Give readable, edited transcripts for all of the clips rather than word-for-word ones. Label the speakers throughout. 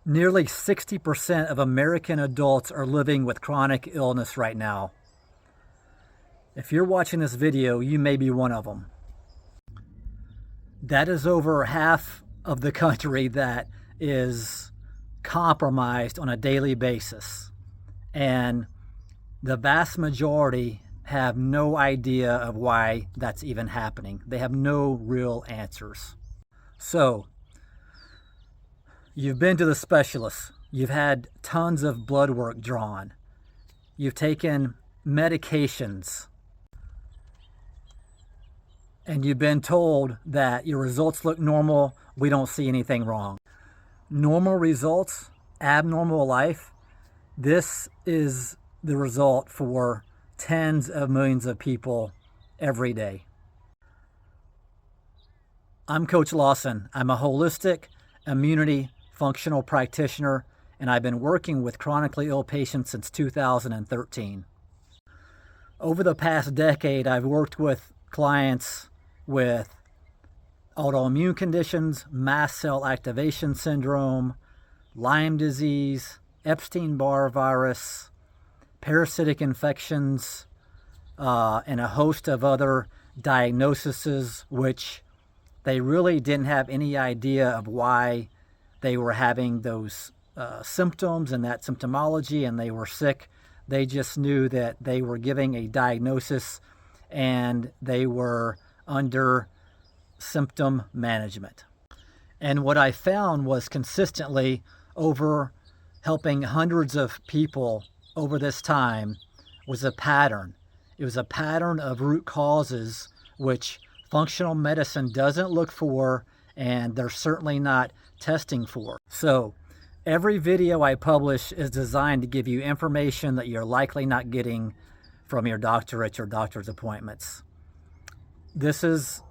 Speaker 1: Nearly 60% of American adults are living with chronic illness right now. If you're watching this video, you may be one of them. That is over half of the country that is compromised on a daily basis. And the vast majority have no idea of why that's even happening. They have no real answers. So, you've been to the specialist. You've had tons of blood work drawn. You've taken medications. And you've been told that your results look normal. We don't see anything wrong. Normal results, abnormal life. This is the result for tens of millions of people every day. I'm Coach Lawson. I'm a holistic immunity functional practitioner, and I've been working with chronically ill patients since 2013. Over the past decade, I've worked with clients with autoimmune conditions, mast cell activation syndrome, Lyme disease, Epstein-Barr virus, parasitic infections, and a host of other diagnoses which they really didn't have any idea of why they were having those symptoms and that symptomology, and they were sick. They just knew that they were giving a diagnosis and they were under symptom management. And what I found was consistently over helping hundreds of people over this time was a pattern. It was a pattern of root causes which functional medicine doesn't look for, and they're certainly not testing for. So every video I publish is designed to give you information that you're likely not getting from your doctor at your doctor's appointments. This is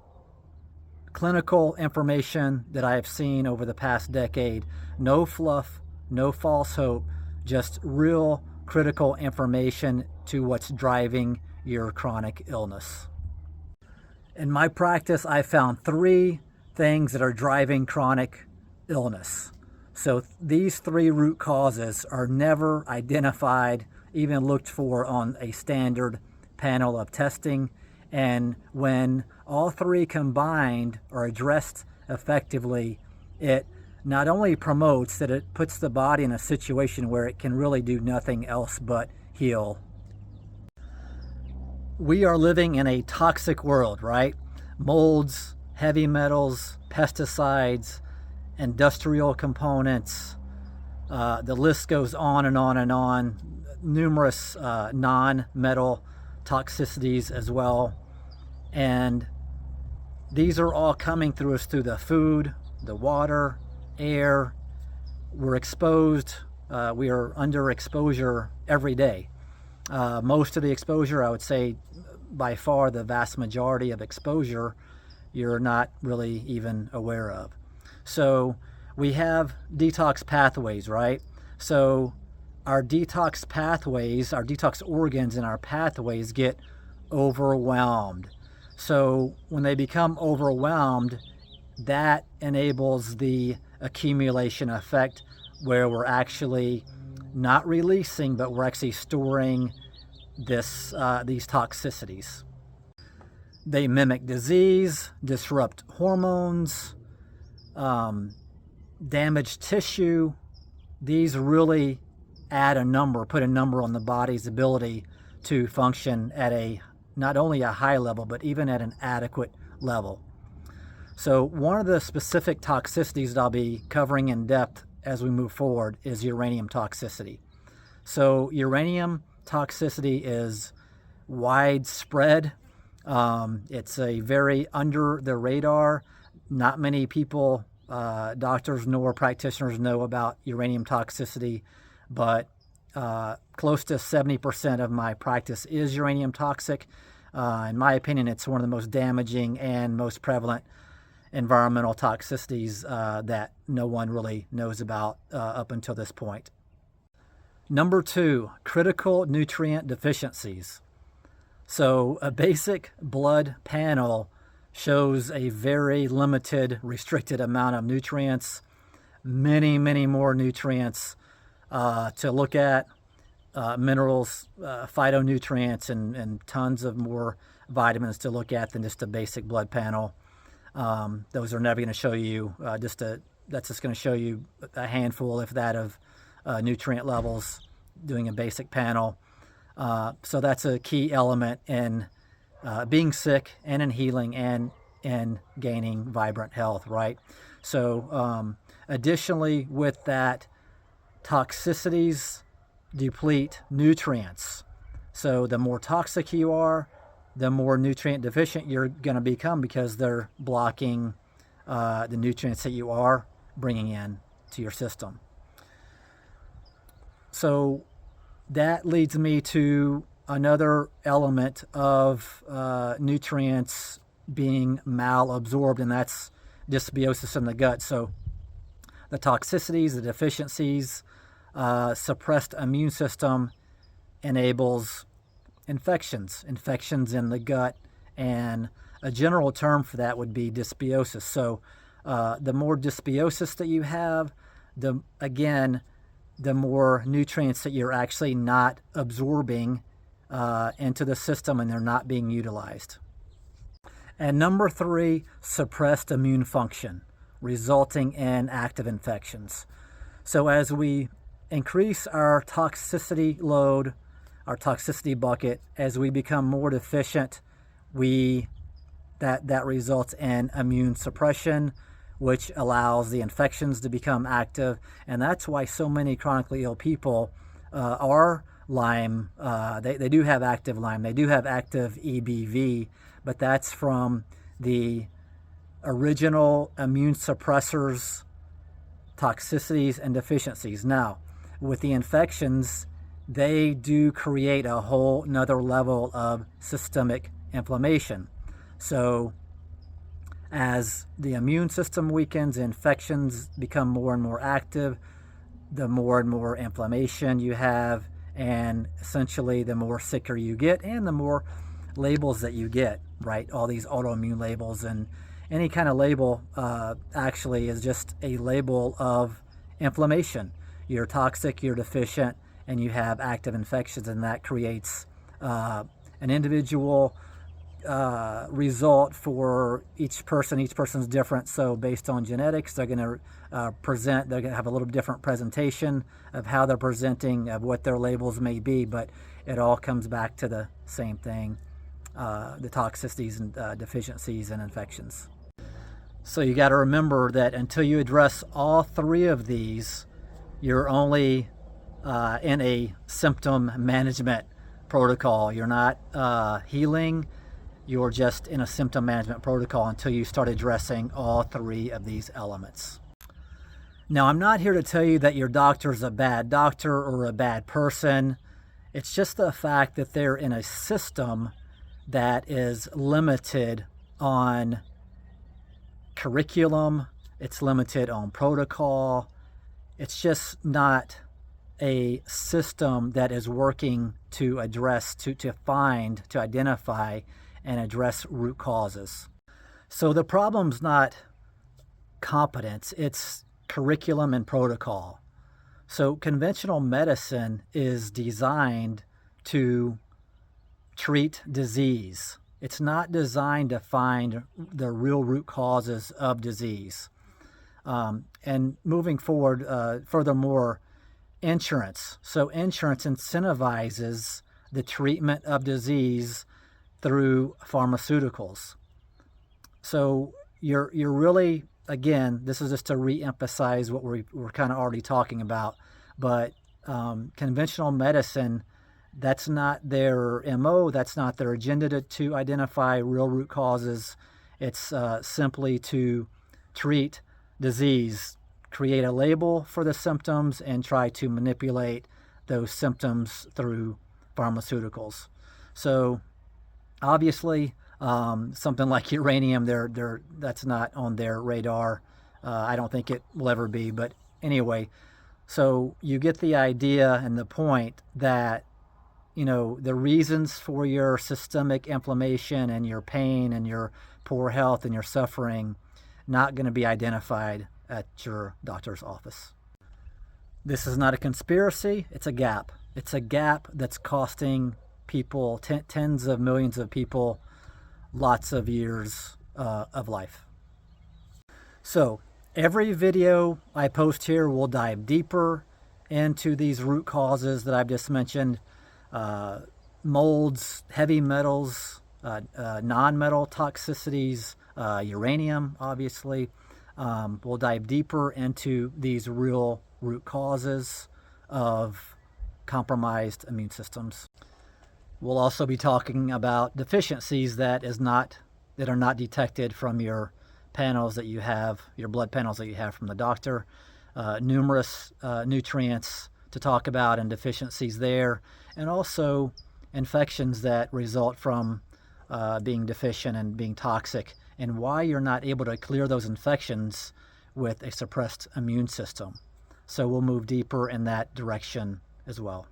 Speaker 1: clinical information that I have seen over the past decade. No fluff, no false hope, just real critical information to what's driving your chronic illness. In my practice, I found three things that are driving chronic illness. So these three root causes are never identified, even looked for on a standard panel of testing. And when all three combined are addressed effectively, it not only promotes that, it puts the body in a situation where it can really do nothing else but heal. We are living in a toxic world, right? Molds, heavy metals, pesticides, industrial components, the list goes on and on and on. Numerous non-metal toxicities as well. And these are all coming through us through the food, the water, air. We're exposed, we are under exposure every day. Most of the exposure, I would say by far the vast majority of exposure, you're not really even aware of. So we have detox pathways, right? So our detox pathways, our detox organs and our pathways get overwhelmed. So when they become overwhelmed, that enables the accumulation effect where we're actually not releasing, but we're actually storing these toxicities. They mimic disease, disrupt hormones, damage tissue. These really add a number, put a number on the body's ability to function at not only a high level, but even at an adequate level. So one of the specific toxicities that I'll be covering in depth as we move forward is uranium toxicity. So uranium toxicity is widespread. It's a very under the radar. Not many people, doctors nor practitioners, know about uranium toxicity, but close to 70% of my practice is uranium toxic. In my opinion, it's one of the most damaging and most prevalent environmental toxicities that no one really knows about up until this point. Number two, critical nutrient deficiencies. So a basic blood panel shows a very limited, restricted amount of nutrients. many, many more nutrients to look at, minerals, phytonutrients, and tons of more vitamins to look at than just a basic blood panel. Those are never going to show you that's just going to show you a handful, if that, of nutrient levels doing a basic panel. So that's a key element in being sick and in healing and in gaining vibrant health, right? So additionally, with that, toxicities deplete nutrients. So the more toxic you are, the more nutrient deficient you're going to become, because they're blocking the nutrients that you are bringing in to your system. So that leads me to another element of nutrients being malabsorbed, and that's dysbiosis in the gut. So the toxicities, the deficiencies, suppressed immune system enables infections in the gut, and a general term for that would be dysbiosis. So the more dysbiosis that you have, the more nutrients that you're actually not absorbing into the system, and they're not being utilized. And number 3, suppressed immune function, resulting in active infections. So as we increase our toxicity load, our toxicity bucket, as we become more deficient, that results in immune suppression, which allows the infections to become active. And that's why so many chronically ill people are Lyme. They do have active Lyme. They do have active EBV, but that's from the original immune suppressors, toxicities, and deficiencies. Now, with the infections, they do create a whole nother level of systemic inflammation. So as the immune system weakens, infections become more and more active, the more and more inflammation you have, and essentially the more sicker you get, and the more labels that you get, right? All these autoimmune labels, and any kind of label actually is just a label of inflammation. You're toxic, you're deficient, and you have active infections, and that creates an individual result for each person. Each person's different, so based on genetics, they're going to they're going to have a little different presentation of how they're presenting, of what their labels may be, but it all comes back to the same thing, the toxicities and deficiencies and infections. So you got to remember that until you address all 3 of these, you're only in a symptom management protocol. You're not healing. You're just in a symptom management protocol until you start addressing all 3 of these elements. Now, I'm not here to tell you that your doctor's a bad doctor or a bad person. It's just the fact that they're in a system that is limited on curriculum. It's limited on protocol. It's just not a system that is working to address, to find, to identify and address root causes. So the problem's not competence, it's curriculum and protocol. So conventional medicine is designed to treat disease. It's not designed to find the real root causes of disease. And moving forward, furthermore, insurance. So insurance incentivizes the treatment of disease through pharmaceuticals. So you're really, again, this is just to re-emphasize what we're kind of already talking about, but conventional medicine, that's not their MO, that's not their agenda to identify real root causes. It's simply to treat disease, create a label for the symptoms, and try to manipulate those symptoms through pharmaceuticals. So obviously, something like uranium, that's not on their radar. I don't think it will ever be, but anyway, so you get the idea and the point that, the reasons for your systemic inflammation and your pain and your poor health and your suffering, not going to be identified at your doctor's office. This is not a conspiracy, it's a gap. It's a gap that's costing people, tens of millions of people, lots of years of life. So every video I post here will dive deeper into these root causes that I've just mentioned. Molds, heavy metals, non-metal toxicities, uranium, obviously. We'll dive deeper into these real root causes of compromised immune systems. We'll also be talking about deficiencies that are not detected from your panels that you have, your blood panels that you have from the doctor. Numerous nutrients to talk about and deficiencies there, and also infections that result from being deficient and being toxic, and why you're not able to clear those infections with a suppressed immune system. So we'll move deeper in that direction as well.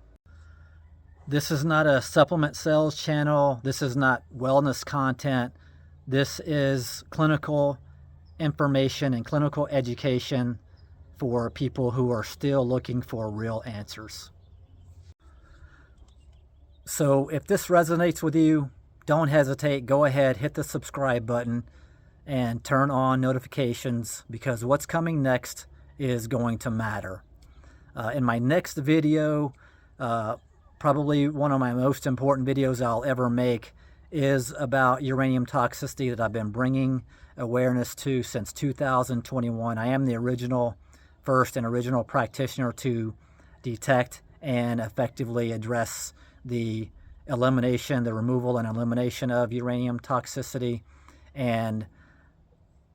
Speaker 1: This is not a supplement sales channel. This is not wellness content. This is clinical information and clinical education for people who are still looking for real answers. So if this resonates with you, don't hesitate. Go ahead, hit the subscribe button and turn on notifications, because what's coming next is going to matter. In my next video, probably one of my most important videos I'll ever make, is about uranium toxicity that I've been bringing awareness to since 2021. I am the first original practitioner to detect and effectively address the removal and elimination of uranium toxicity, and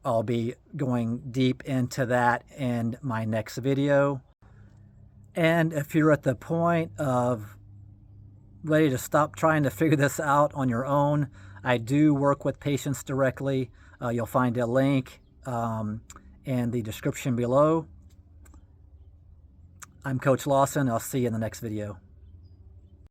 Speaker 1: I'll be going deep into that in my next video. And if you're at the point of ready to stop trying to figure this out on your own, I do work with patients directly. You'll find a link in the description below. I'm Coach Lawson. I'll see you in the next video.